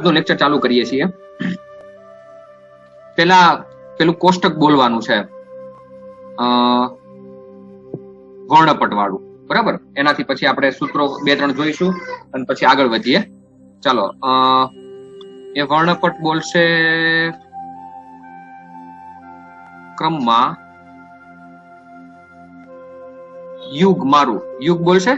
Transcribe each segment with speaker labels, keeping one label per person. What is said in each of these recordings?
Speaker 1: આજનો લેક્ચર ચાલુ કરીએ છીએ. પેલું કોષ્ટક બોલવાનું છે વર્ણપટ વાળું, બરાબર. એનાથી પછી આપણે સૂત્રો 2-3 જોઈશું અને પછી આગળ વધીએ. ચાલો, એ વર્ણપટ બોલશે ક્રમમાં યુગ. મારું યુગ બોલશે.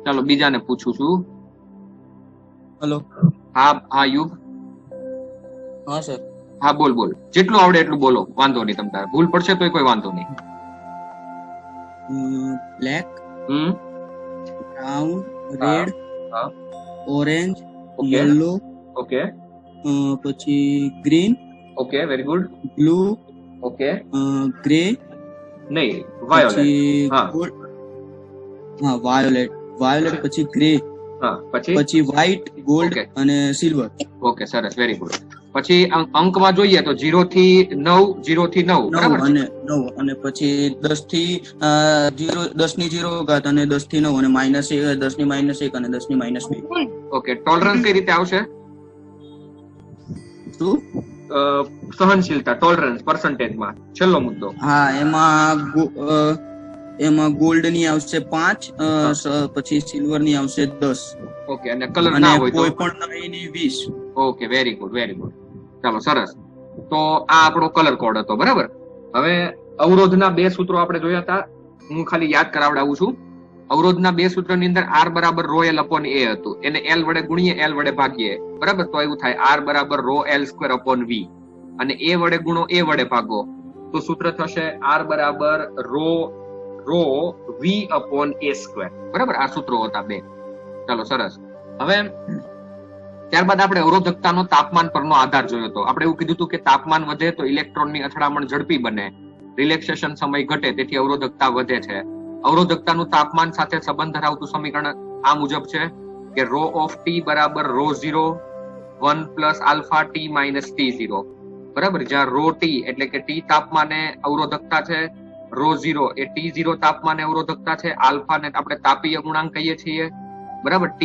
Speaker 1: ચાલો બીજાને પૂછું છું.
Speaker 2: હેલો.
Speaker 1: હા યુગ.
Speaker 2: હા સર.
Speaker 1: હા બોલ. જેટલું આવડે એટલું બોલો, વાંધો નહીં. તમ તારે ભૂલ પડશે તો કોઈ વાંધો નહીં.
Speaker 2: Black, brown, red, orange, yellow,
Speaker 1: okay,
Speaker 2: પછી green,
Speaker 1: okay, very good,
Speaker 2: blue,
Speaker 1: okay,
Speaker 2: grey,
Speaker 1: નહીં વાયોલેટ,
Speaker 2: હા વાયોલેટ, પછી ગ્રે,
Speaker 1: હા
Speaker 2: પછી વ્હાઈટ, ગોલ્ડ અને સિલ્વર.
Speaker 1: ઓકે, સરસ, વેરી ગુડ. પછી અંકમાં જોઈએ તો 0 થી 9 બરાબર છે.
Speaker 2: અને 9 અને પછી 10 થી 10 ની 0 ઘાત અને 10 થી 9 અને -1, 10 ની -1 અને 10 ની -2.
Speaker 1: ઓકે, ટોલરન્સ કઈ રીતે આવશે?
Speaker 2: શું?
Speaker 1: સહનશીલતા, ટોલરન્સ પર્સન્ટેજમાં છેલ્લો મુદ્દો.
Speaker 2: હા, એમાં ગોલ્ડ ની આવશે 5, પછી સિલ્વર ની આવશે 10.
Speaker 1: ઓકે, અને કલર ના હોય તો
Speaker 2: કોઈ પણ નહીં ની 20.
Speaker 1: Okay, very good. ચાલો, સરસ. તો આ આપણો કલર કોડ હતો, બરાબર. હવે અવરોધના 2 સૂત્રો આપણે જોયા હતા. હું ખાલી યાદ કરાવડાવું છું. અવરોધના 2 સૂત્રની અંદર R બરાબર ρ L અપોન A હતું. એને L વડે ગુણીએ, L વડે ભાગીએ, બરાબર. તો એવું થાય R બરાબર ρ L સ્ક્વેર અપોન V. અને A વડે ગુણો, A વડે ભાગો, તો સૂત્ર થશે R બરાબર ρ V અપોન A સ્ક્વેર, બરાબર. આ સૂત્રો હતા 2. ચાલો, સરસ. હવે ત્યારબાદ આપણે અવરોધકતાનો તાપમાન પરનો આધાર જોયો હતો. આપણે એવું કીધું હતું કે તાપમાન વધે તો ઇલેક્ટ્રોનની અથડામણ ઝડપી બને, રિલેક્સેશન સમય ઘટે, તેથી અવરોધકતા વધે છે. અવરોધકતાનું તાપમાન સાથે સંબંધ ધરાવતું સમીકરણ આ મુજબ છે કે ρ ઓફ T બરાબર ρ0 1 plus alpha T minus T0, બરાબર. જ્યાં ρ T એટલે કે T તાપમાને અવરોધકતા છે, ρ0 એ T0 તાપમાને અવરોધકતા છે, આલ્ફા ને આપણે તાપીય ગુણાંક કહીએ છીએ, બરાબર. T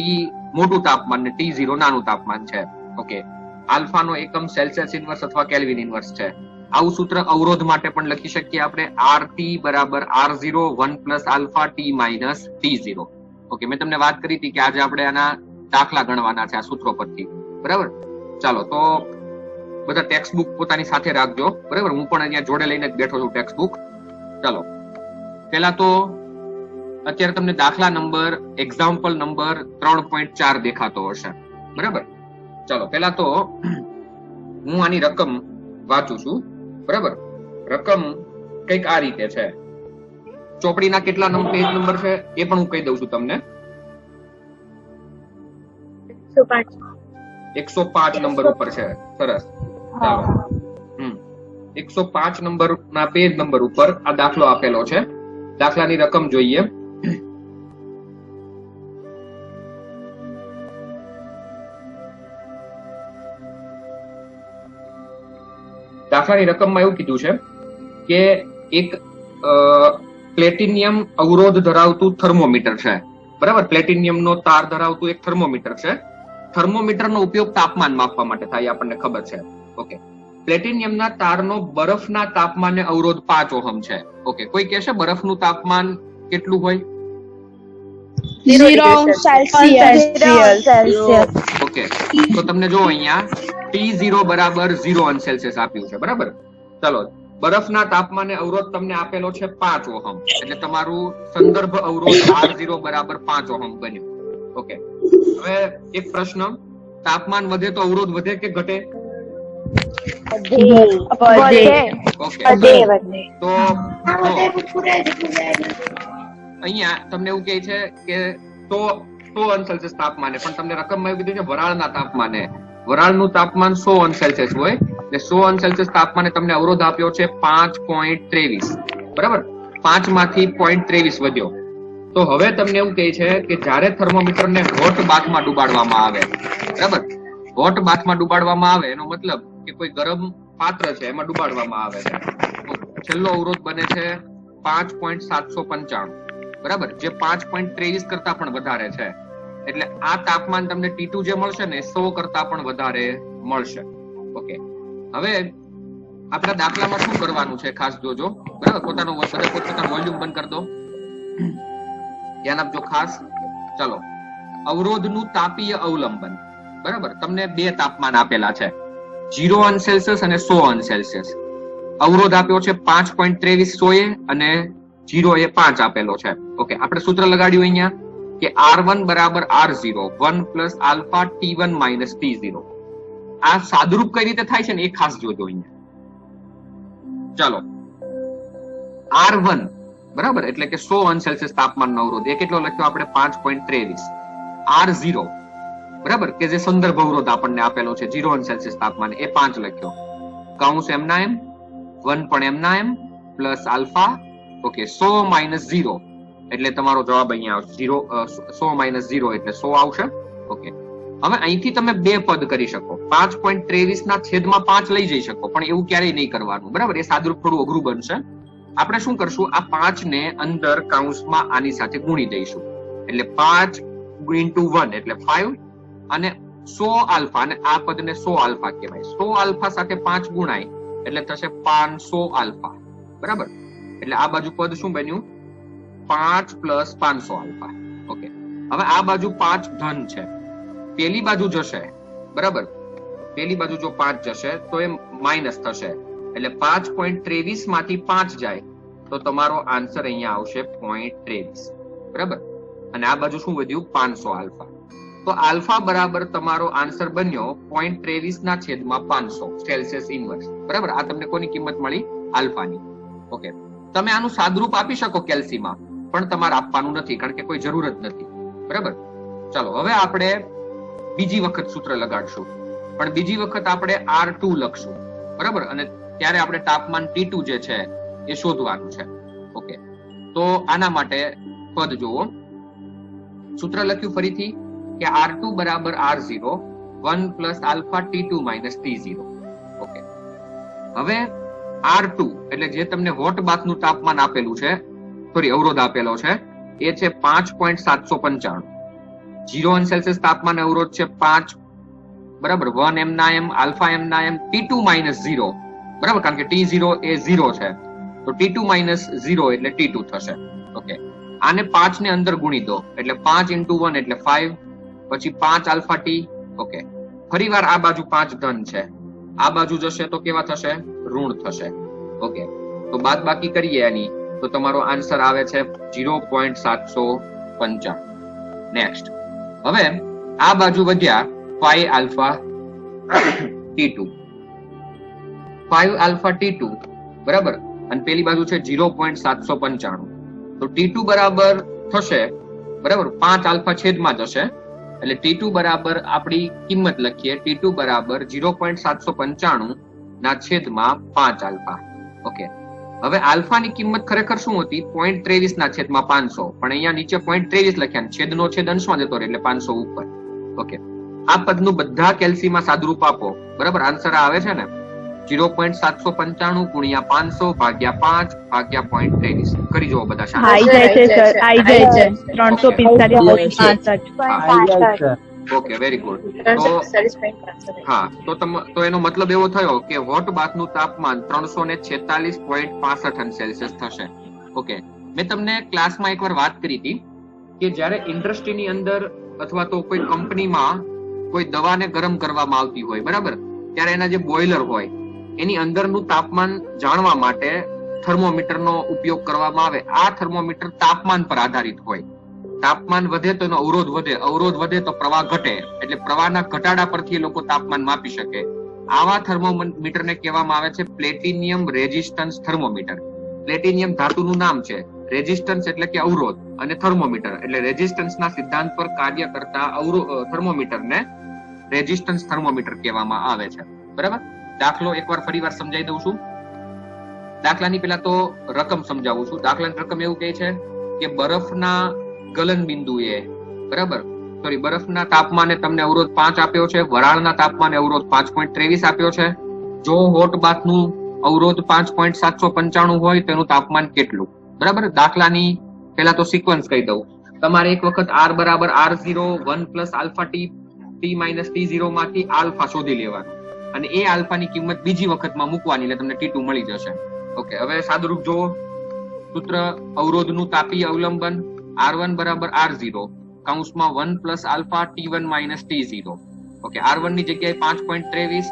Speaker 1: મોટું તાપમાન ને T0 નાનું તાપમાન છે. ઓકે, આલ્ફા નો એકમ સેલ્સિયસ ઇન્વર્સ અથવા કેલ્વિન ઇન્વર્સ છે. આવું સૂત્ર અવરોધ માટે પણ લખી શકીએ આપણે. RT બરાબર R0 1 plus alpha T minus T0. Okay, મેં તમને વાત કરી હતી કે આજે આપણે આના દાખલા ગણવાના છે આ સૂત્રો પરથી, બરાબર. ચાલો, તો બધા ટેક્સ્ટ બુક પોતાની સાથે રાખજો, બરાબર. હું પણ અહીંયા જોડે લઈને જ બેઠો છું ટેક્સ્ટ બુક. ચાલો, પેલા તો અત્યારે તમને દાખલા નંબર એક્ઝામ્પલ નંબર 3.4 દેખાતો હશે, બરાબર. ચાલો, પેલા તો હું આની રકમ વાંચું છું, બરાબર. રકમ કઈક આ રીતે છે. ચોપડીના કેટલા પેજ નંબર છે એ પણ હું કહી દઉં છું તમને. 105 નંબર ઉપર છે. સરસ. ચાલો, 105 નંબર ના પેજ નંબર ઉપર આ દાખલો આપેલો છે. દાખલાની રકમ જોઈએ. દાખલાની રકમમાં એવું કીધું છે કે એક પ્લેટિનિયમ અવરોધ ધરાવતું થર્મોમીટર છે, બરાબર. પ્લેટિનિયમનો તાર ધરાવતું એક થર્મોમીટર છે. થર્મોમીટરનો ઉપયોગ તાપમાન માપવા માટે થાય, આપણને ખબર છે. ઓકે, પ્લેટિનિયમના તારનો બરફના તાપમાને અવરોધ 5 ઓહમ છે. ઓકે, કોઈ કહેશે બરફનું તાપમાન કેટલું હોય?
Speaker 3: 0 સેલ્સિયસ.
Speaker 1: ઓકે, તો તમને જો અહીંયા T0 બરાબર 0 અંશ સેલ્સિયસ આપ્યું છે, બરાબર. ચલો, બરફના તાપમાને અવરોધ તમને આપેલો છે 5 ઓહમ, એટલે તમારું સંદર્ભ અવરોધ R0 બરાબર 5 ઓહમ બન્યું. ઓકે, હવે એક પ્રશ્ન, તાપમાન વધે તો અવરોધ વધે કે ઘટે? તો અહીંયા તમને એવું કહે છે કે 100 અંશ સેલ્સિયસ તાપમાને, પણ તમને રકમમાં એવું કીધું છે વરાળના તાપમાને. વરાળનું તાપમાન 100 અંશ સેલ્સિયસ હોય, એટલે 100 અંશ સેલ્સિયસ તાપમાને તમને અવરોધ આપ્યો છે 5.23, બરાબર. 5 માંથી 0.23 વધ્યો. તો હવે તમને એવું કહે છે કે જ્યારે થર્મોમીટરને હોટ બાથમાં ડુબાડવામાં આવે, બરાબર. હોટ બાથમાં ડુબાડવામાં આવે એનો મતલબ કે કોઈ ગરમ પાત્ર છે એમાં ડુબાડવામાં આવે છે. છેલ્લો અવરોધ બને છે 5.795, બરાબર, જે 5.23 કરતા પણ વધારે છે. એટલે આ તાપમાન તમને T2 જે મળશે ને 100 કરતા પણ વધારે મળશે. ઓકે, હવે આપણા દાખલામાં શું કરવાનું છે ખાસ જોજો, બરાબર. પોતાનું વોલ્યુમ બંધ કરી દો, ધ્યાન આપજો ખાસ. ચાલો, અવરોધનું તાપીય અવલંબન, બરાબર. તમને બે તાપમાન આપેલા છે, 0°C અને 100°C. અવરોધ આપ્યો છે 5.23 100 અને 0 એ 5 આપેલો છે. ઓકે, આપણે સૂત્ર લગાડ્યું અહીંયા કે R1 બરાબર R0 1 plus alpha T1 minus T0. આ સાદુરૂપ કઈ રીતે થાય છે ને એ ખાસ જોજો અહીંયા. ચાલો, R1 બરાબર એટલે કે 100°C તાપમાનનો અવરોધ, એ કેટલો લખ્યો આપણે 5.23. R0 બરાબર કે જે સંદર્ભ અવરોધ આપણને આપેલો છે 0°C તાપમાન, એ 5 લખ્યો. કૌંસ m ના m, 1 પણ m ના m plus alpha. Okay, 100 minus 0 એટલે તમારો જવાબ અહીંયા આવશે 100 માઇનસ 0 એટલે 100 આવશે. ઓકે, હવે અહીંથી તમે બે પદ કરી શકો, 5.23 ના છેદમાં 5 લઈ જઈ શકો, પણ એવું ક્યારેય નહીં કરવાનું, બરાબર. એ સાદુરૂપ થોડું અઘરું બનશે. આપણે શું કરશું, આ 5 ને અંદર કૌંસમાં આની સાથે ગુણી દઈશું, એટલે 5 into 1 એટલે 5 અને 100 આલ્ફા, અને આ પદને 100 આલ્ફા કહેવાય. 100 આલ્ફા સાથે 5 ગુણાય એટલે થશે 500 આલ્ફા, બરાબર. એટલે આ બાજુ પદ શું બન્યું, 5 પ્લસ 500 આલ્ફા. ઓકે, હવે આ બાજુ 5 ધન છે, પેલી બાજુ જશે, બરાબર. પેલી બાજુ જો 5 જશે તો એ માઇનસ થશે, એટલે 5.23 માંથી 5 જાય તો તમારો આન્સર અહીંયા આવશે 0.23, બરાબર. અને આ બાજુ શું વધ્યું, 500 આલ્ફા. તો આલ્ફા બરાબર તમારો આન્સર બન્યો 0.23 ના છેદમાં 500 સેલ્સિયસ ઇન્વર્સ, બરાબર. આ તમને કોની કિંમત મળી, આલ્ફાની. ઓકે, તમે આનું સાદુરૂપ આપી શકો કેલ્સીમાં, પણ તમારે આપવાનું નથી કારણ કે કોઈ જરૂર જ નથી, બરાબર. ચાલો, હવે આપણે બીજી વખત સૂત્ર લગાડશું, પણ બીજી વખત આપણે R2 લખશું, બરાબર. અને ત્યારે આપણે તાપમાન T2 જે છે એ શોધવાનું છે. ઓકે, તો આના માટે પદ જોવો, સૂત્ર લખ્યું ફરીથી કે R2 બરાબર R0 1 plus alpha T2 minus T0. Okay, હવે R2 એટલે જે તમને હોટ બાથનું તાપમાન આપેલું છે, સોરી અવરોધ આપેલો છે, એ છે 5.795. 0°C તાપમાન અવરોધ છે 5, બરાબર. 1 m ના m આલ્ફા m ના m T2 માઇનસ 0, બરાબર, કારણ કે T0 એ 0 છે, તો T2 માઇનસ 0 એટલે T2 થશે. ઓકે, આને 5 ને અંદર ગુણી દો એટલે 5 into 1 એટલે 5, પછી 5 આલ્ફા T. ઓકે, ફરીવાર આ બાજુ 5 ધન છે, આ બાજુ જશે તો કેવા થશે, ઋણ થશે. ઓકે, તો બાદબાકી કરીએ આની તો તમારો આન્સર આવે છે 0.795. નેક્સ્ટ, હવે આ બાજુ વધ્યા 5 આલ્ફા T2, 5 આલ્ફા T2, બરાબર. અને પેલી બાજુ છે 0.795. તો T2 બરાબર થશે, બરાબર, 5 આલ્ફા છેદમાં જશે, એટલે T2 બરાબર આપણી કિંમત લખીએ, T2 બરાબર 0.795 ના છેદમાં 5 આલ્ફા. ઓકે, હવે આલ્ફાની કિંમત ખરેખર શું હતી, 0.23 ના છેદમાં 500, પણ અહીંયા નીચે 0.23 લખ્યા, છેદનો છેદ અંશમાં જતો રહે એટલે 500 ઉપર. ઓકે, આ પદનું બધા કેલ્સીમાં સાદુરૂપ આપો, બરાબર. આન્સર આવે છે ને 0.795 ગુણ્યા 500 ભાગ્યા 5 ભાગ્યા 0.23. કરી જુઓ બધા શાંતિ.
Speaker 3: આઈ જાય છે સર, આઈ જાય છે 345.
Speaker 1: Okay, very good. તો હા, તો એનો મતલબ એવો થયો કે હોટ બાથનું તાપમાન 346.65°C થશે. ઓકે, મેં તમને ક્લાસમાં એકવાર વાત કરી હતી કે જ્યારે ઇન્ડસ્ટ્રીની અંદર અથવા તો કોઈ કંપનીમાં કોઈ દવાને ગરમ કરવામાં આવતી હોય, બરાબર, ત્યારે એના જે બોઇલર હોય એની અંદરનું તાપમાન જાણવા માટે થર્મોમીટરનો ઉપયોગ કરવામાં આવે. આ થર્મોમીટર તાપમાન પર આધારિત હોય. તાપમાન વધે તો એનો અવરોધ વધે, અવરોધ વધે તો પ્રવાહ ઘટે, એટલે પ્રવાહના ઘટાડા પરથી લોકો તાપમાન માપી શકે. આવા થર્મોમીટરને કહેવામાં આવે છે પ્લેટિનિયમ રેઝિસ્ટન્સ થર્મોમીટર. પ્લેટિનિયમ ધાતુનું નામ છે, રેઝિસ્ટન્સ એટલે કે અવરોધ, અને થર્મોમીટર એટલે રેઝિસ્ટન્સના સિદ્ધાંત પર કાર્ય કરતા થર્મોમીટરને રેઝિસ્ટન્સ થર્મોમીટર કહેવામાં આવે છે, બરાબર. દાખલો એકવાર ફરીવાર સમજાવી દઉં છું. દાખલાની પહેલા તો રકમ સમજાવું છું. દાખલાની રકમ એવું કહે છે કે બરફના ગલન બિંદુએ, બરાબર, સોરી, બરફના તાપમાને તમને અવરોધ 5 આપ્યો છે, વરાળના તાપમાને અવરોધ 5.23 આપ્યો છે, જો હોટ બાથનું અવરોધ 5.795 હોય તેનું તાપમાન કેટલું? બરાબર, દાખલાની પહેલા તો સિક્વન્સ કહી દઉં. તમારે એક વખત r બરાબર r0 1 plus alpha t minus t0 માંથી આલ્ફા શોધી લેવાનું અને એ આલ્ફાની કિંમત બીજી વખતમાં મૂકવાની એટલે તમને t2 મળી જશે. ઓકે, હવે સાદુરૂપ જુઓ. સૂત્ર અવરોધનું તાપીય અવલંબન r1 બરાબર r0 કૌંસમાં 1 plus alpha t1 minus t0. Okay, r1 ની જગ્યાએ 5.23,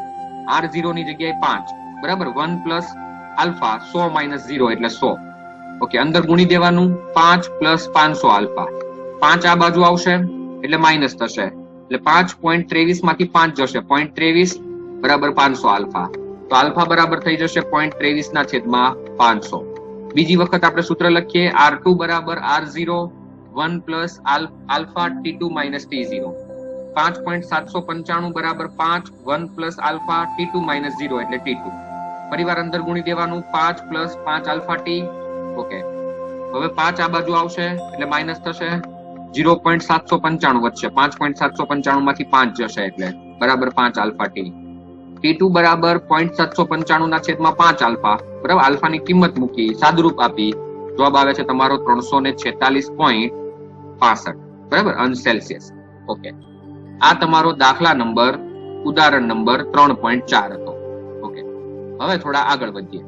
Speaker 1: r0 ની જગ્યાએ 5, બરાબર. 1 પ્લસ આલ્ફા 100 માઇનસ 0 એટલે 100. ઓકે, અંદર ગુણી દેવાનું 5 પ્લસ 500 આલ્ફા. 5 આ બાજુ આવશે એટલે માઇનસ થશે એટલે 5.23 માંથી 5 જશે 0.23 બરાબર 500 આલ્ફા. તો આલ્ફા બરાબર થઈ જશે 0.23 ના છેદમાં 500. બીજી વખત આપણે સૂત્ર લખીએ r2 બરાબર r0 1 plus alpha t2 minus t0. 5.795 બરાબર 5 1 પ્લસ આલ્ફા t2 માઇનસ 0 એટલે t2. ફરીવાર અંદર ગુણી દેવાનું 5 પ્લસ 5 આલ્ફા t. ઓકે, હવે 5 આ બાજુ આવશે એટલે માઇનસ થશે 0.795 વધશે 5.795 માંથી 5 જશે એટલે બરાબર 5 આલ્ફા t. t2 બરાબર 0.795 ના છેદમાં 5 આલ્ફા. બરાબર, આલ્ફાની કિંમત મૂકી સાદુરૂપ આપી જવાબ આવે છે તમારો 346.65 બરાબર અંશ સેલ્સિયસ. ઓકે, આ તમારો દાખલા નંબર ઉદાહરણ નંબર 3.4 હતો. ઓકે, હવે થોડા આગળ વધીએ.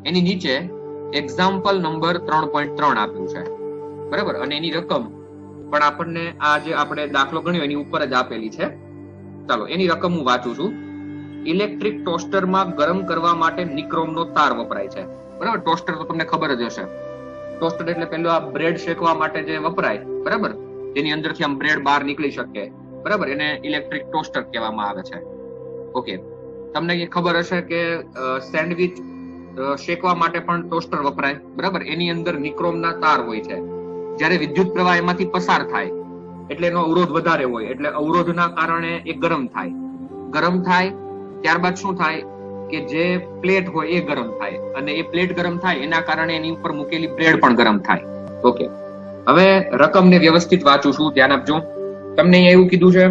Speaker 1: એની નીચે એક્ઝામ્પલ નંબર 3.3 આપ્યું છે, બરાબર, અને એની રકમ પણ આપણને આ જે આપણે દાખલો ગણ્યો એની ઉપર જ આપેલી છે. ચાલો એની રકમ હું વાંચું છું. ઇલેક્ટ્રિક ટોસ્ટરમાં ગરમ કરવા માટે નિક્રોમનો તાર વપરાય છે. બરાબર, ટોસ્ટર તો તમને ખબર જ હશે. ટોસ્ટર એટલે પેલું આ બ્રેડ શેકવા માટે જે વપરાય, બરાબર, જેની અંદરથી આમ બ્રેડ બહાર નીકળી શકે, બરાબર, એને ઇલેક્ટ્રિક ટોસ્ટર કહેવામાં આવે છે. ઓકે, તમને એ ખબર હશે કે સેન્ડવિચ શેકવા માટે પણ ટોસ્ટર વપરાય, બરાબર. એની અંદર નિક્રોમના તાર હોય છે. જ્યારે વિદ્યુત પ્રવાહ એમાંથી પસાર થાય એટલે એનો અવરોધ વધારે હોય એટલે અવરોધના કારણે એ ગરમ થાય. ત્યારબાદ શું થાય કે જે પ્લેટ હોય એ ગરમ થાય અને એ પ્લેટ ગરમ થાય એના કારણે એની ઉપર મૂકેલી બ્રેડ પણ ગરમ થાય. ઓકે, હવે રકમને વ્યવસ્થિત વાંચું છું, ધ્યાન આપજો. તમને અહીંયા એવું કીધું છે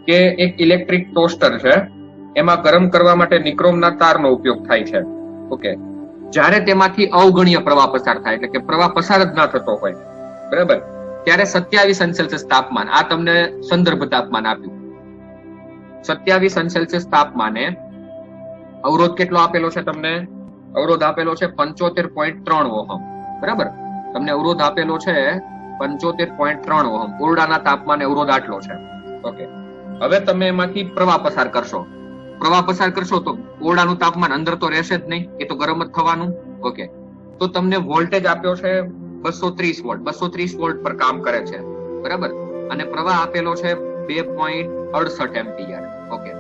Speaker 1: કે એક ઇલેક્ટ્રિક ટોસ્ટર છે, એમાં ગરમ કરવા માટે નિક્રોમના તારનો ઉપયોગ થાય છે. ઓકે, જ્યારે તેમાંથી અવગણ્ય પ્રવાહ પસાર થાય એટલે કે પ્રવાહ પસાર જ ના થતો હોય, બરાબર, ત્યારે 27 અંશ સેલ્સિયસ તાપમાન, આ તમને સંદર્ભ તાપમાન આપ્યું. 27 અંશ સેલ્સિયસ તાપમાને અવરોધ કેટલો આપેલો છે તમને? અવરોધ આપેલો છે 75.3 ઓહમ, બરાબર. તમને અવરોધ આપેલો છે 75.3 ઓહમ. ઓરડાના તાપમાને અવરોધ આટલો છે. ઓકે, હવે તમે એમાંથી પ્રવાહ પસાર કરશો તો ઓરડાનું તાપમાન અંદર તો રહેશે જ નહીં, એ તો ગરમ જ થવાનું. ઓકે, તો તમને વોલ્ટેજ આપ્યો છે 230 વોલ્ટ. 230 વોલ્ટ પર કામ કરે છે, બરાબર, અને પ્રવાહ આપેલો છે 2.68 એમ્પિયર. ઓકે,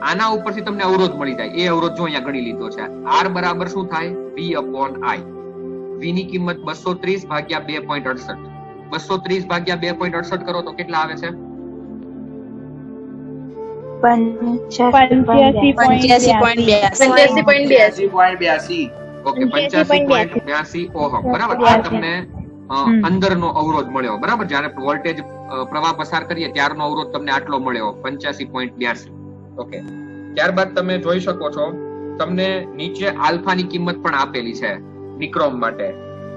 Speaker 1: આના ઉપરથી તમને અવરોધ મળી જાય. એ અવરોધ જો અહીંયા ગણી લીધો છે. R બરાબર શું થાય? V/I. V ની કિંમત 230 ભાગ્યા 2.68. 230 ભાગ્યા 2.68 કરો તો કેટલા આવે છે?
Speaker 3: 85.82.
Speaker 1: ઓકે, 85.82 ઓહમ, બરાબર. આ તમને અંદરનો અવરોધ મળ્યો, બરાબર. જ્યારે વોલ્ટેજ પ્રવાહ પસાર કરીએ ત્યારનો અવરોધ તમને આટલો મળ્યો 85.82. ઓકે, ત્યારબાદ તમે જોઈ શકો છો તમને નીચે આલ્ફાની કિંમત પણ આપેલી છે નિક્રોમ માટે.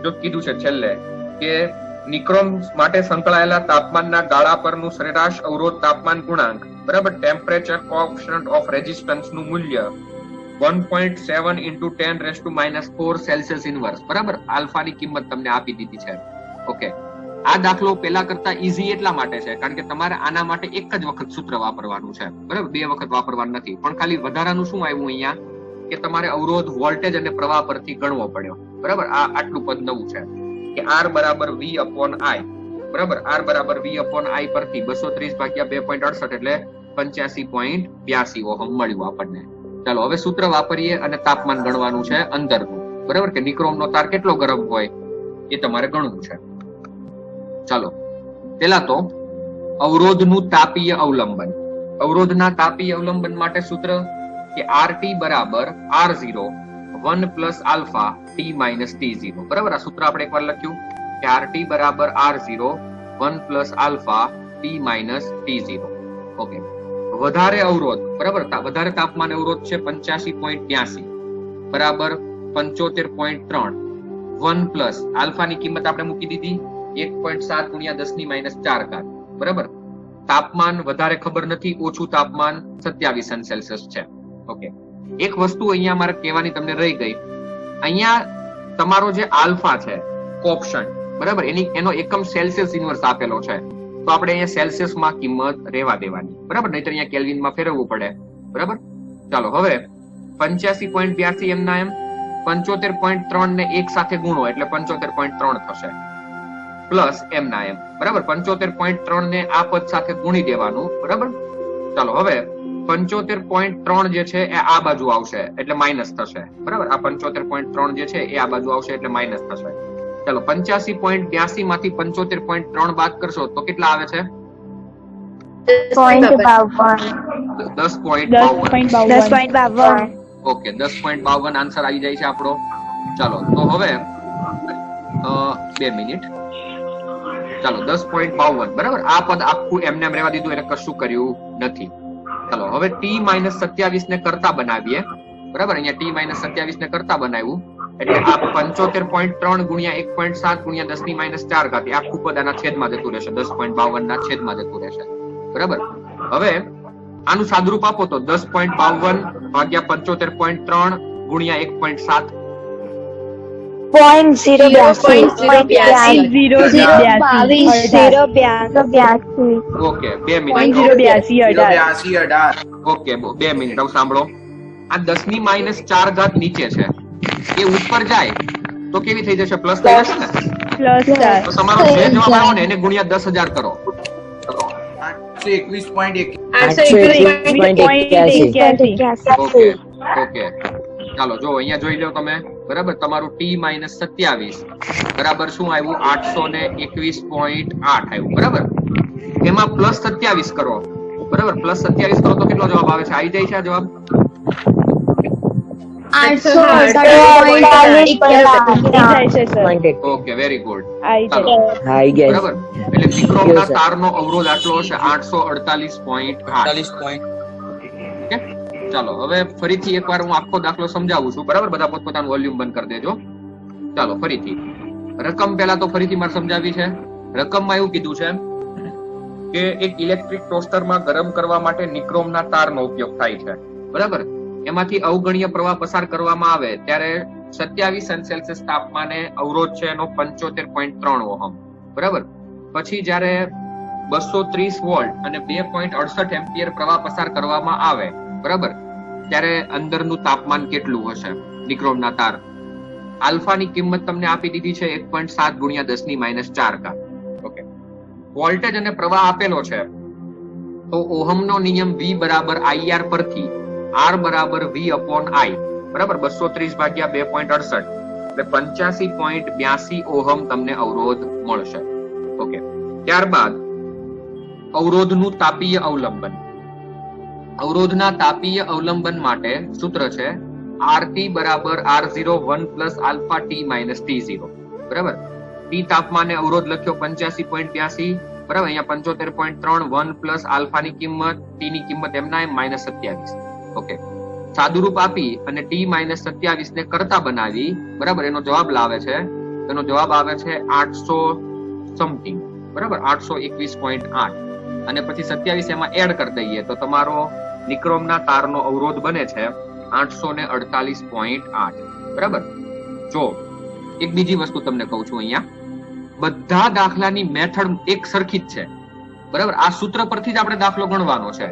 Speaker 1: જો કીધું છે છેલ્લે કે નિક્રોમ માટે સંકળાયેલા તાપમાનના ગાળા પરનું સરેરાશ અવરોધ તાપમાન ગુણાંક, બરાબર, ટેમ્પરેચર કોએફિશિયન્ટ ઓફ રેઝિસ્ટન્સ નું મૂલ્ય 1.7 into 10⁻⁴ સેલ્સિયસ ઇન્વર્સ, બરાબર. આલ્ફાની કિંમત તમને આપી દીધી છે. ઓકે, આ દાખલો પેલા કરતા ઈઝી એટલા માટે છે કારણ કે તમારે આના માટે એક જ વખત સૂત્ર વાપરવાનું છે, બરાબર, 2 વખત વાપરવાનું નથી. પણ ખાલી વધારાનું શું આવ્યું અહીંયા કે તમારે અવરોધ, વોલ્ટેજ અને પ્રવાહ પરથી ગણવો પડ્યો, બરાબર. આ આટલું પદ નવું છે કે R બરાબર V/I, બરાબર. R બરાબર V/I પરથી 230 ભાગ્યા 2.68 એટલે 85.82 ઓહમ મળ્યું આપણને. ચાલો હવે સૂત્ર વાપરીએ અને તાપમાન ગણવાનું છે અંદરનું, બરાબર, કે નિક્રોમનો તાર કેટલો ગરમ હોય એ તમારે ગણવું છે. ચાલો પેલા તો અવરોધનું તાપીય અવલંબન. અવરોધના તાપીય અવલંબન માટે સૂત્ર કે RT બરાબર R0 1 plus alpha T minus T0, બરાબર. આ સૂત્ર આપણે એકવાર લખ્યું કે RT બરાબર R0 1 plus alpha T minus T0. Okay, વધારે અવરોધ, બરાબર, વધારે તાપમાન અવરોધ છે 85.82 બરાબર 75.3 1 પ્લસ આલ્ફાની કિંમત આપણે મૂકી દીધી 1.7 ગુણ્યા 10⁻⁴ ઘાત, બરાબર. તાપમાન વધારે ખબર નથી, ઓછું તાપમાન 27 સેલ્સિયસ છે. ઓકે, એક વસ્તુ અહીંયા મારે કહેવાની તમને રહી ગઈ. અહીંયા તમારો જે આલ્ફા છે કોફિશન્ટ, બરાબર, એનો એકમ સેલ્સિયસ ઇન્વર્સ આપેલો છે, તો આપણે અહીંયા સેલ્સિયસમાં કિંમત રહેવા દેવાની, બરાબર, નહીતર અહીંયા કેલ્વિનમાં ફેરવવું પડે, બરાબર. ચાલો હવે 85.82 એમના એમ 75.3 ને એક સાથે ગુણો એટલે 75.3 થશે પ્લસ એમના એમ, બરાબર. 75.3 ને આ પદ સાથે ગુણી દેવાનું, બરાબર. ચાલો હવે 75.3 જે છે એ આ બાજુ આવશે એટલે માઇનસ થશે, બરાબર. આ 75.3 જે છે એ આ બાજુ આવશે એટલે માઇનસ થશે. ચાલો 85.82 માંથી 75.3 બાદ કરશો તો કેટલા આવે છે? 10.52. ઓકે, 10.52 આન્સર આવી જાય છે આપણો. ચાલો તો હવે 2 મિનિટ. ચાલો 10.52, બરાબર. આ પદ આખું એમને એમ રહેવા દીધું, એટલે કશું કર્યું નથી. ચાલો હવે T-27 ને કરતા બનાવીએ, બરાબર. અહીંયા T-27 ને કરતા બનાવ્યું એટલે આ 75.3 ગુણ્યા 1.7 ગુણ્યા 10⁻⁴ ઘાત આખું પદ આના છેદમાં જતું રહેશે, 10.52 ના છેદમાં જતું રહેશે, બરાબર. હવે આનું સાદુરૂપ આપો તો 10.52 ભાગ્યા 75.3 ગુણ્યા 1.7 ઓકે 2 મિનિટ. Okay 2 minute. હવે સાંભળો, આ 10⁻⁴ ઘાત નીચે છે, એ ઉપર જાય તો કેવી થઈ જશે? પ્લસ થઈ જશે ને. તો તમારો જે જવાબ આવ્યો ને એને ગુણ્યા 10,000 કરો.
Speaker 3: 821.81.
Speaker 1: ઓકે ચાલો જો અહીંયા જોઈ લો તમે, બરાબર. તમારું T-27 બરાબર શું આવ્યું? 821.8 આવ્યું, બરાબર. એમાં પ્લસ 27 કરો, બરાબર. પ્લસ 27 કરો તો કેટલો જવાબ આવે છે? આવી જાય છે આ જવાબ?
Speaker 4: 848.
Speaker 1: Okay very good. બરાબર, એટલે નિક્રોમના તારનો અવરોધ આટલો હશે 848.8. ઓકે ચાલો હવે ફરીથી એકવાર હું આખો દાખલો સમજાવું છું, બરાબર. બધા પોતપોતાનું વોલ્યુમ બંધ કરી દેજો. ચાલો ફરીથી રકમ પહેલા તો ફરીથી મારે સમજાવી છે. રકમમાં એવું કીધું છે કે એક ઇલેક્ટ્રિક ટોસ્ટરમાં ગરમ કરવા માટે નિક્રોમના તારનો ઉપયોગ થાય છે, બરાબર. એમાંથી અવગણીય પ્રવાહ પસાર કરવામાં આવે ત્યારે 27 સેલ્સિયસ તાપમાને અવરોધ છે એનો 75.3 ઓહમ, બરાબર. પછી જ્યારે 230 વોલ્ટ અને 2.68 એમ્પિયર પ્રવાહ પસાર કરવામાં આવે, બરાબર, ત્યારે અંદરનું તાપમાન કેટલું હશે? નિક્રોમના તાર આલ્ફાની કિંમત તમને આપી દીધી છે 1.7 ગુણ્યા 10⁻⁴ ઘાત. ઓકે, વોલ્ટેજ અને પ્રવાહ આપેલો છે તો ઓહમનો નિયમ V બરાબર IR પરથી R બરાબર V upon I, બરાબર. 230 ભાગ્યા 2.68 એટલે 85.82 ઓહમ તમને અવરોધ મળશે. ઓકે, ત્યારબાદ અવરોધનું તાપીય અવલંબન. અવરોધના તાપીય અવલંબન માટે સૂત્ર છે RT બરાબર R0 1 plus alpha T minus T0, બરાબર. T તાપમાને અવરોધ લખ્યો 85.82, બરાબર. અહીંયા 75.3 1 પ્લસ આલ્ફાની કિંમત, T ની કિંમત એમના એમ -27. ઓકે, સાદુરૂપ આપી અને T-27 ને કરતા બનાવી, બરાબર. એનો જવાબ લાવે છે, એનો જવાબ આવે છે 800 સમથિંગ, બરાબર. 821.8 અને પછી 27 એમાં એડ કરી દઈએ તો તમારો નિક્રોમના તારનો અવરોધ બને છે 848.8, બરાબર. જો એક બીજી વસ્તુ તમને કહું છું, અહીંયા બધા દાખલાની મેથડ એક સરખી જ છે, બરાબર. આ સૂત્ર પરથી જ આપણે દાખલો ગણવાનો છે.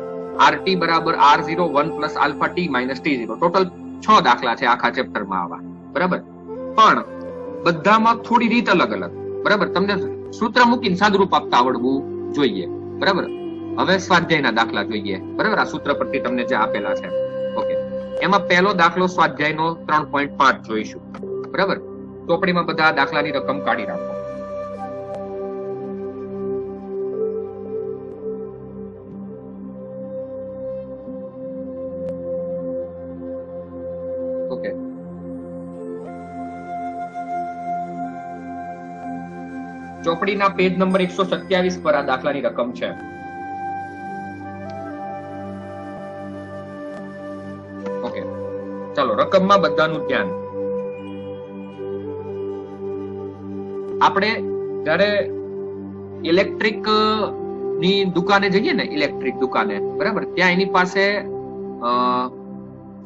Speaker 1: RT બરાબર R0 1 plus alpha T minus T0. Total 6 દાખલા છે આખા ચેપ્ટરમાં આવા, બરાબર. પણ બધામાં થોડી રીત અલગ અલગ, બરાબર. તમને સૂત્ર મૂકીને સાદુરૂપ આપતા આવડવું જોઈએ, બરાબર. હવે સ્વાધ્યાયના દાખલા જોઈએ, બરાબર. આ સૂત્ર પરથી તમને જે આપેલા છે. ઓકે, એમાં પહેલો દાખલો સ્વાધ્યાયનો 3.5 જોઈશું, બરાબર. ચોપડીમાં બધા દાખલાની રકમ કાઢી રાખો. ઓકે, ચોપડીના પેજ નંબર 127 પર આ દાખલાની રકમ છે. ચાલો રકમમાં બધાનું ધ્યાન. આપણે જયારે ઇલેક્ટ્રિક ની દુકાને જઈએ ને, ઇલેક્ટ્રિક દુકાને, બરાબર, ત્યાં એની પાસે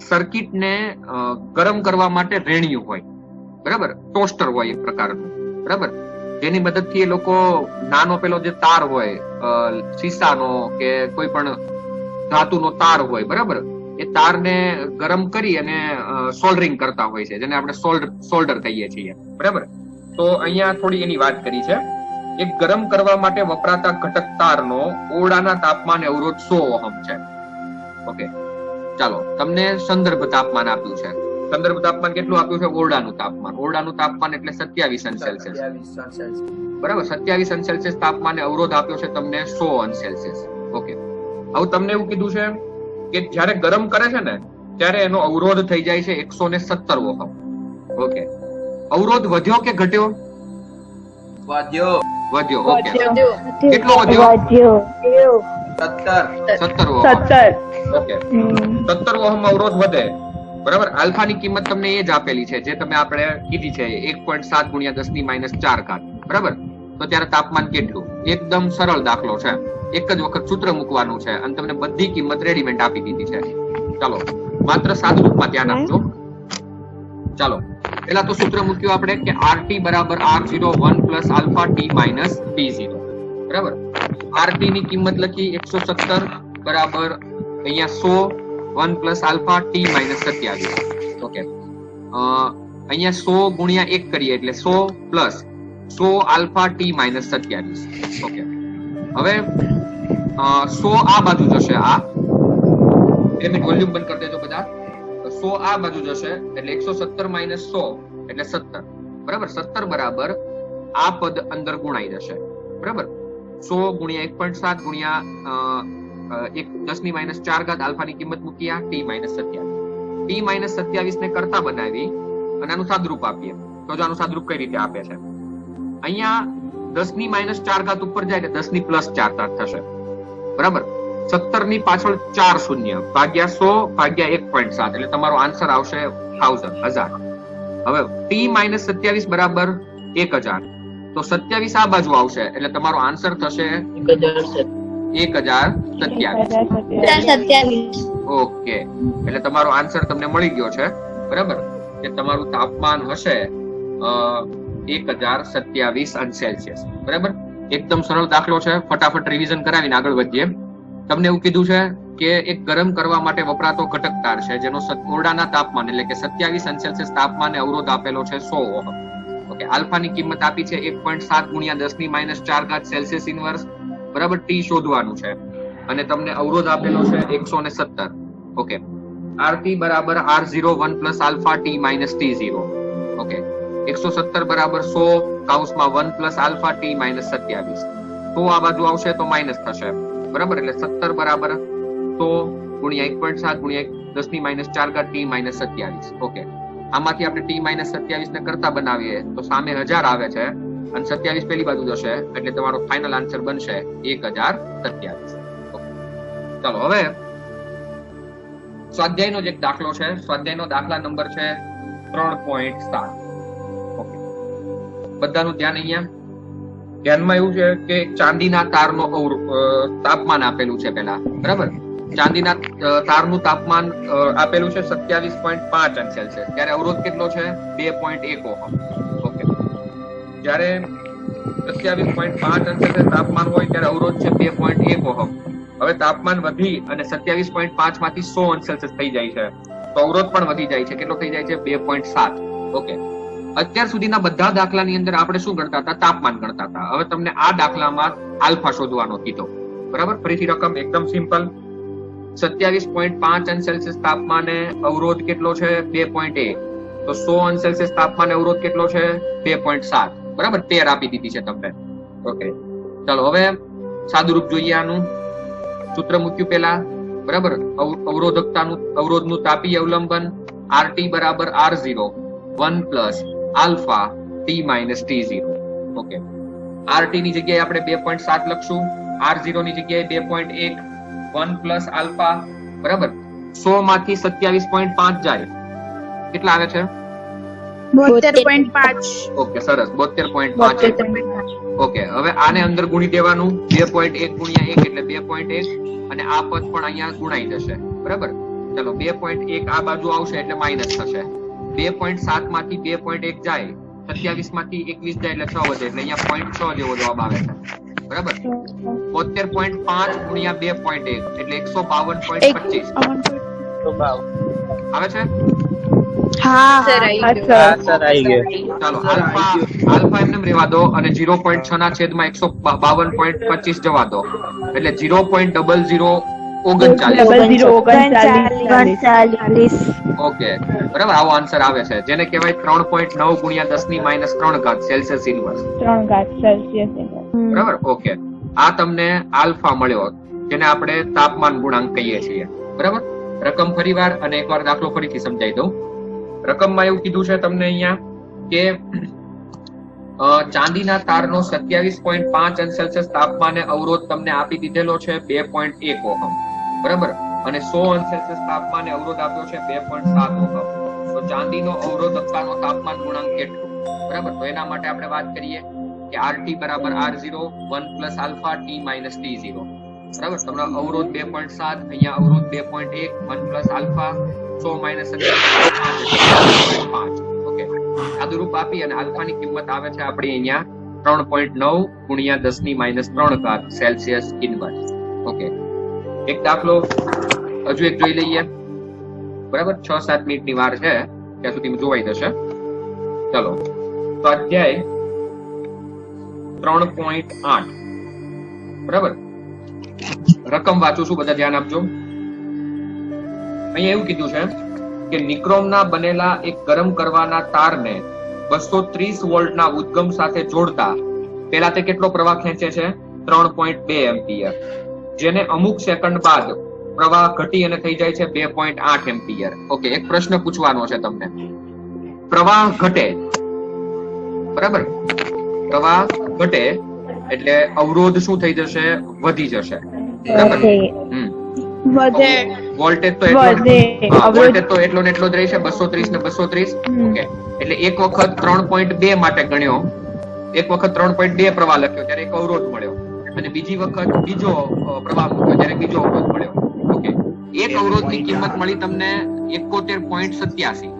Speaker 1: સર્કિટ ને ગરમ કરવા માટે રેણિયું હોય, બરાબર, ટોસ્ટર હોય એક પ્રકારનું, બરાબર, જેની મદદથી એ લોકો નાનો પેલો જે તાર હોય શીશાનો કે કોઈ પણ ધાતુનો તાર હોય, બરાબર, એ તારને ગરમ કરી અને સોલ્ડરિંગ કરતા હોય છે, જેને આપણે સોલ્ડર કહીએ છીએ, બરાબર. તો અહીંયા થોડી એની વાત કરી છે. એક ગરમ કરવા માટે વપરાતા ઘટક તારનો ઓરડાના તાપમાને અવરોધ 100 ઓહમ છે. ઓકે, ચાલો તમને સંદર્ભ તાપમાન આપ્યું છે. સંદર્ભ તાપમાન કેટલું આપ્યું છે? ઓરડાનું તાપમાન. ઓરડાનું તાપમાન એટલે 27 અંશ સેલ્સિયસ, બરાબર. 27 અંશ સેલ્સિયસ તાપમાને અવરોધ આપ્યો છે તમને 100 અંશ સેલ્સિયસ. ઓકે, હવે તમને એવું કીધું છે કે જયારે ગરમ કરે છે ને ત્યારે એનો અવરોધ થઈ જાય છે 117 ઓહમ. ઓકે, અવરોધ વધ્યો કે ઘટ્યો? વધ્યો. ઓકે, કેટલો વધ્યો? 17 ઓહમ. ઓકે, 17 ઓહમ અવરોધ વધે, બરાબર. આલ્ફાની કિંમત તમને એ જ આપેલી છે જે તમે આપણે કીધી છે, 1.7 ગુણ્યા 10⁻⁴, બરાબર. તો ત્યારે તાપમાન કેટલું? એકદમ સરળ દાખલો છે, એક જ વખત સૂત્ર મૂકવાનું છે અને તમને બધી કિંમત રેડીમેડ આપી દીધી છે. ચાલો માત્ર સાદું રૂપમાં ધ્યાન આપજો. ચાલો પેલા તો સૂત્ર મૂક્યું આપણે કે RT બરાબર R0 1 plus alpha T minus T0, બરાબર. RT ની કિંમત લખી 117 બરાબર અહીંયા 100 1 plus alpha T minus 27. Okay, અહીંયા 100 ગુણ્યા 1 કરીએ એટલે 100 plus 100 alpha T minus 27. Okay, હવે 100 આ બાજુ જશે, આ 2 મિનિટ વોલ્યુમ બંધ કરી દેજો બધા. 100 આ બાજુ જશે એટલે 117 માઇનસ 100 એટલે 17, બરાબર. 17 બરાબર આ પદ અંદર ગુણાઈ જશે, બરાબર. 100 ગુણ્યા 1.7 ગુણ્યા 10⁻⁴ આલ્ફાની કિંમત મૂક્યા T માઇનસ 27. T માઇનસ 27 ને કરતા બનાવી અને આનું સાદરૂપ આપીએ તો આનું સાદરૂપ કઈ રીતે આપે છે? અહીંયા 10⁻⁴ ઉપર જાય એટલે 10+4 થશે, બરાબર. 17 ની પાછળ 4 શૂન્ય ભાગ્યા 100 ભાગ્યા 1.7 એટલે તમારો આન્સર આવશે 1000. હવે T માઇનસ 27 બરાબર 1000, તો 27 આ બાજુ આવશે એટલે તમારો આન્સર થશે 1027. ઓકે, એટલે તમારો આન્સર તમને મળી ગયો છે, બરાબર, કે તમારું તાપમાન હશે 1027 અંશ સેલ્સિયસ, બરાબર. એકદમ સરળ દાખલો છે, ફટાફટ રિવિઝન કરાવીને આગળ વધીએ. તમને એવું કીધું છે કે એક ગરમ કરવા માટે વપરાતો ઘટક તાર છે જેનો ઓરડાના તાપમાન એટલે કે 27 અંશ સેલ્સિયસ તાપમાને અવરોધ આપેલો છે 100 ઓહમ. ઓકે, આલ્ફાની કિંમત આપી છે 1.7 ગુણ્યા 10⁻⁴ સેલ્સિયસ ઇન્વર્સ, બરાબર. T શોધવાનું છે અને તમને અવરોધ આપેલો છે 117. ઓકે, RT બરાબર R0 1 plus alpha T minus T0. Okay, 117 બરાબર 100 કૌંસમાં 1 પ્લસ આલ્ફા T માઇનસ 27. તો આ બાજુ આવશે તો માઇનસ થશે, બરાબર. એટલે 17 બરાબર 100 ગુણ્યા 1.7 ગુણ્યા 10⁻⁴ T માઇનસ 27. ઓકે, આમાંથી આપણે T માઇનસ 27 ને કરતા બનાવીએ તો સામે 1000 આવે છે અને 27 પેલી બાજુ જશે એટલે તમારો ફાઇનલ આન્સર બનશે 1027. ચાલો હવે સ્વાધ્યાયનો જે દાખલો છે, સ્વાધ્યાયનો દાખલા નંબર છે 3.7. ઓકે, બધાનું ધ્યાન અહીંયા. ધ્યાનમાં એવું છે કે ચાંદીના તારનો તાપમાન આપેલું છે પેલા, બરાબર. ચાંદીના તારનું તાપમાન આપેલું છે 27.5 અંશ સેલ્સિયસ, ત્યારે અવરોધ કેટલો છે? 2.1 ઓહમ. ઓકે, જ્યારે 27.5 અંશ સેલ્સિયસ તાપમાન હોય ત્યારે અવરોધ છે 2.1 ઓહમ. હવે તાપમાન વધી અને 27.5 માંથી 100 અંશ સેલ્સિયસ થઈ જાય છે તો અવરોધ પણ વધી જાય છે. કેટલો થઈ જાય છે? 2.7. ઓકે, અત્યાર સુધીના બધા દાખલાની અંદર આપણે શું ગણતા હતા? તાપમાન ગણતા હતા. હવે તમને આ દાખલામાં આલ્ફા શોધવાનો કીધો, બરાબર. ફરીથી રકમ એકદમ સિમ્પલ. 27.5 અંશ સેલ્સિયસ તાપમાને અવરોધ કેટલો છે? 2.1. તો 100 અંશ સેલ્સિયસ તાપમાને અવરોધ કેટલો છે? 2.7, બરાબર. 13 આપી દીધી છે તમને. ઓકે, ચાલો હવે સાદુરૂપ જોઈએ આનું. સૂત્ર મૂક્યું પેલા, બરાબર. અવરોધનું તાપીય અવલંબન RT બરાબર R0 1 plus alpha T minus T0. Okay, RT ની જગ્યાએ આપણે 2.7 લખશું, R0 ની જગ્યાએ 2.1, 1 પ્લસ આલ્ફા, બરાબર. 100 માંથી 27.5 જાય કેટલા આવે છે?
Speaker 3: 72.5.
Speaker 1: ઓકે, સરસ, 72.5. ઓકે, હવે આને અંદર ગુણી દેવાનું. 2.1 ગુણ્યા 1 એટલે 2.1 અને આ પદ પણ અહીંયા ગુણાઈ જશે. બરાબર, ચલો 2.1 આ બાજુ આવશે એટલે માઇનસ થશે. 2.7 માંથી 2.1 જાય, 27 માંથી 21 જાય એટલે 6 વધે એટલે અહીંયા 0.6 જેવો જવાબ આવે છે. બરાબર, 72.5 ગુણ્યા 2.1 એટલે 152.25 આવે છે.
Speaker 3: હા
Speaker 4: સર, આવી
Speaker 3: હા,
Speaker 4: ગયું.
Speaker 3: સર.
Speaker 2: સર આવી ગયો.
Speaker 1: ચાલો આલ્ફા એમને રહેવા દો અને 0.6 ના છેદમાં 152.25 જવા દો એટલે 0.0039. ઓકે, બરાબર, આવો આન્સર આવે છે જેને કહેવાય 3.9 ગુણ્યા 10 ની -3 ઘાત સેલ્સિયસ ઇન્વર્સ.
Speaker 3: 3 ઘાત સેલ્સિયસ.
Speaker 1: બરાબર, ઓકે, આ તમને આલ્ફા મળ્યો જેને આપણે તાપમાન ગુણાંક કહીએ છીએ. બરાબર, રકમ ફરીવાર અને એકવાર દાખલો ફરીથી સમજાવી દઉં. રકમમાં એવું કીધું છે તમને અહીંયા કે ચાંદીના તારનો 27.5 અંશ સેલ્સિયસ તાપમાને અવરોધ તમને આપી દીધેલો છે 2.1 ઓહમ. બરાબર, અને 100 અંશ સેલ્સિયસ તાપમાને અવરોધ આપ્યો છે 2.7 ઓહમ. તો ચાંદીનો અવરોધકતાનો તાપમાન ગુણાંક કેટલું? બરાબર, તો એના માટે આપણે વાત કરીએ કે RT બરાબર R0 1 plus alpha T minus T0. બરાબર, તમારો અવરોધ 2.7, અહીંયા અવરોધ 2.1 1 પ્લસ આલ્ફા 100 માઇનસ 5. ઓકે, સાદુરૂપ આપી અને આલ્ફાની કિંમત આવે છે આપણી અહીંયા 3.9 ગુણ્યા 10 ની -3 ઘાત સેલ્સિયસ ઇન્વર્સ. ઓકે, એક દાખલો હજુ એક જોઈ લઈએ. બરાબર, 6-7 મિનિટની વાર છે, ત્યાં સુધી જોવાઈ જશે. ચલો, તો અધ્યાય 3.8. બરાબર, રકમ વાંચું છું, બધા ધ્યાન આપજો. અહીંયા એવું કીધું છે કે નિક્રોમના બનેલા એક ગરમ કરવાના તારને 230 વોલ્ટના ઉદ્ગમ સાથે જોડતા પહેલા તે કેટલો પ્રવાહ ખેંચે છે? 3.2 એમ્પિયર, જેને અમુક સેકન્ડ બાદ પ્રવાહ ઘટી અને થઈ જાય છે 2.8 એમ્પિયર. ઓકે, એક પ્રશ્ન પૂછવાનો છે તમને. પ્રવાહ ઘટે, બરાબર, પ્રવાહ ઘટે એટલે અવરોધ શું થઈ જશે? વધી જશે. બરાબર,
Speaker 3: વધે.
Speaker 1: વોલ્ટેજ તો એટલો ને એટલો જ રહેશે, 230 ને 230. ઓકે, એટલે એક વખત 3.2 માટે ગણ્યો, એક વખત 3.2 પ્રવાહ લખ્યો ત્યારે એક અવરોધ મળ્યો, અને બીજી વખત બીજો પ્રવાહ મૂક્યો ત્યારે બીજો અવરોધ મળ્યો. ઓકે, એક અવરોધની કિંમત મળી તમને 71.87.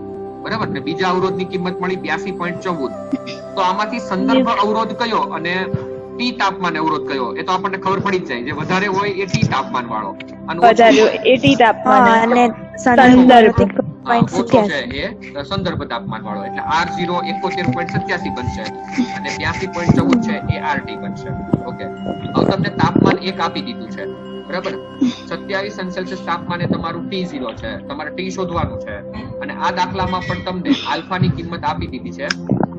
Speaker 1: બરાબર, ને બીજા અવરોધની કિંમત મળી 82.14. તો આમાંથી સંદર્ભ અવરોધ કયો અને T તાપમાન અવરોધ કયો એ તો આપણને ખબર પડી જ જાય. જે વધારે હોય એ T તાપમાન વાળો, અને
Speaker 3: સંદર્ભ
Speaker 1: ઓછો છે એ સંદર્ભ તાપમાન વાળો, એટલે R0 71.87 બનશે અને 82.14 છે એ RT બનશે. ઓકે, હવે તમને તાપમાન એક આપી દીધું છે. બરાબર, 27 અંશ સેલ્સિયસ તાપમાને તમારું T0 છે, તમારે T શોધવાનું છે, અને આ દાખલામાં પણ તમને આલ્ફાની કિંમત આપી દીધી છે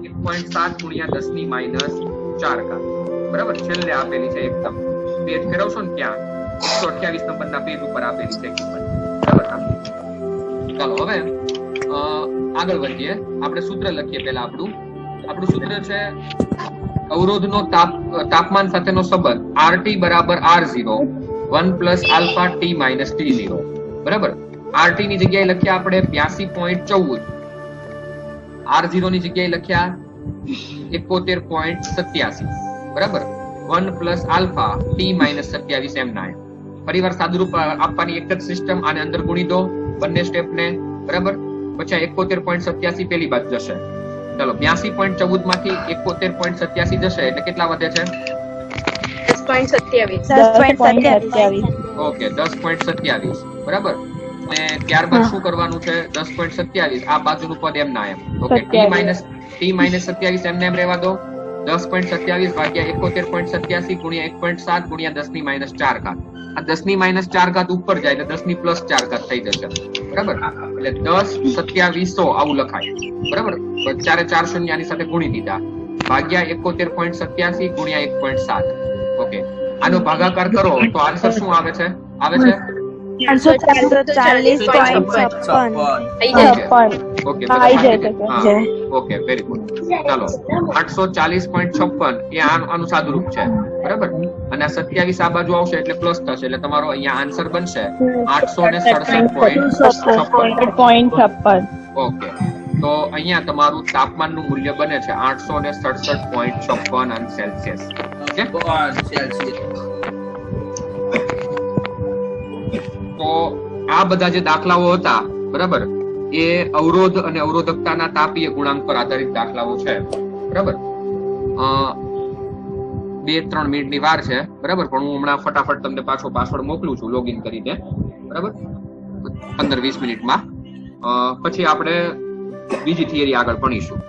Speaker 1: 1.7 ગુણ્યા 10 ની -4 ઘાત. બરાબર, છેલ્લે આપેલી છે એકદમ. પેજ ફેરવશો ને ત્યાં 128 નંબરના પેજ ઉપર આપેલી છે કિંમત. બરાબર, ચાલો હવે આગળ વધીએ. આપણે સૂત્ર લખીએ. પહેલા આપણું સૂત્ર છે અવરોધનો તાપમાન સાથેનો સંબંધ RT બરાબર R0 1 plus alpha T minus T0. બરાબર, RT ની જગ્યાએ લખ્યા આપણે 82.14, R0 ની જગ્યાએ લખ્યા 71.87. બરાબર, 1 પ્લસ આલ્ફા T માઇનસ 27 એમના. ફરીવાર સાદુરૂપ આપવાની એક જ સિસ્ટમ, આને અંદર ગુણી દો બંને સ્ટેપને. બરાબર, પછી 71.87 પેલી બાજુ જશે. ચલો, 82.14 માંથી 71.87 જશે એટલે કેટલા વધે છે?
Speaker 4: 10.27.
Speaker 1: ઓકે, 10.27. બરાબર, અને ત્યારબાદ શું કરવાનું છે? 10.27 આ બાજુનું પદ એમ ના એમ. ઓકે, T માઇનસ 27 એમને એમ રહેવા દો. 10.27 ભાગ્યા 71.87 ગુણ્યા 1.7 ગુણ્યા 10 ની -4 ઘાત. આ 10 ની -4 ઘાત ઉપર જાય એટલે 10 ની +4 ઘાત થઈ જશે. બરાબર, એટલે 10/2700 આવું લખાય. બરાબર, ચારે 4 શૂન્ય આની સાથે ગુણી દીધા, ભાગ્યા 71.87 ગુણ્યા 1.7. ઓકે, આનો ભાગાકાર કરો તો આન્સર શું આવે છે?
Speaker 3: 840.56.
Speaker 1: Okay, very good. ચાલો, 840.56 એ આનું સાદુરૂપ છે. બરાબર, અને આ 27 આ બાજુ આવશે એટલે પ્લસ થશે, એટલે તમારો અહીંયા આન્સર બનશે 867.56. ઓકે, તો અહીંયા તમારું તાપમાનનું મૂલ્ય બને છે 867.56 અંશ સેલ્સિયસ. ઓકે, તો આ બધા જે દાખલાઓ હતા બરાબર એ અવરોધ અને અવરોધકતાના તાપીય ગુણાંક પર આધારિત દાખલાઓ છે. બરાબર, 2-3 મિનિટની વાર છે. બરાબર, પણ હું હમણાં ફટાફટ તમને પાછો પાસવર્ડ મોકલું છું લોગિન કરીને. બરાબર, 15-20 મિનિટમાં. પછી આપણે બીજી થિયરી આગળ ભણીશું.